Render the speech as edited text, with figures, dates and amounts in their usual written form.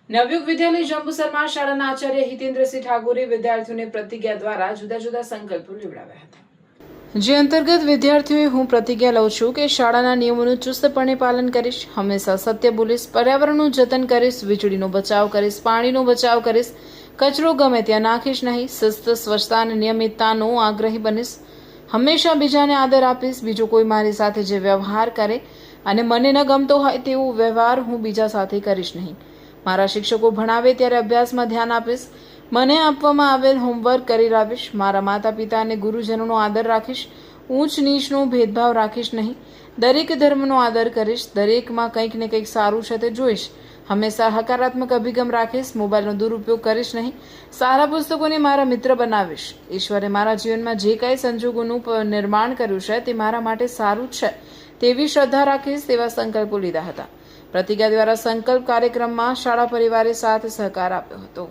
નવયુગ વિદ્યાલય જંબુસરમાં શાળાના આચાર્ય હિતેન્દ્રસિંહ ઠાકોરે વિદ્યાર્થીઓને પ્રતિજ્ઞા દ્વારા જુદા જુદા સંકલ્પો લેવડાવ્યા હતા, જે અંતર્ગત વિદ્યાર્થીઓએ હું પ્રતિજ્ઞા લઉં છું કે શાળાના નિયમોનું ચુસ્તપણે પાલન કરીશ, હંમેશા સત્ય બોલીશ, પર્યાવરણનું જતન કરીશ, વીજળીનો બચાવ કરીશ, પાણીનો બચાવ કરીશ, કચરો ગમે ત્યાં નાખીશ નહીં, શિસ્ત, સ્વચ્છતા અને નિયમિતતાનો આગ્રહી બનીશ, હંમેશા બીજાને આદર આપીશ, બીજો કોઈ મારી સાથે જે વ્યવહાર કરે અને મને ન ગમતો હોય તેવો વ્યવહાર હું બીજા સાથે કરીશ નહીં, મારા શિક્ષકો ભણાવે ત્યારે અભ્યાસમાં ધ્યાન આપીશ, મને આપવામાં આવેલ હોમવર્ક કરી લાવીશ, મારા માતા પિતા અને ગુરુજનોનો આદર રાખીશ, ઊંચ નીચનો ભેદભાવ રાખીશ નહીં, દરેક ધર્મનો આદર કરીશ, દરેકમાં કંઈક ને કંઈક સારું છે તે જોઈશ, હંમેશા હકારાત્મક અભિગમ રાખીશ, મોબાઈલનો દુરુપયોગ કરીશ નહીં, સારા પુસ્તકોને મારા મિત્ર બનાવીશ, ઈશ્વરે મારા જીવનમાં જે કાંઈ સંજોગોનું નિર્માણ કર્યું છે તે મારા માટે સારું જ છે તેવી શ્રદ્ધા રાખીશ, તેવા સંકલ્પો લીધા હતા. પ્રતિજ્ઞા દ્વારા સંકલ્પ કાર્યક્રમમાં શાળા પરિવારે સાથ સહકાર આપ્યો હતો.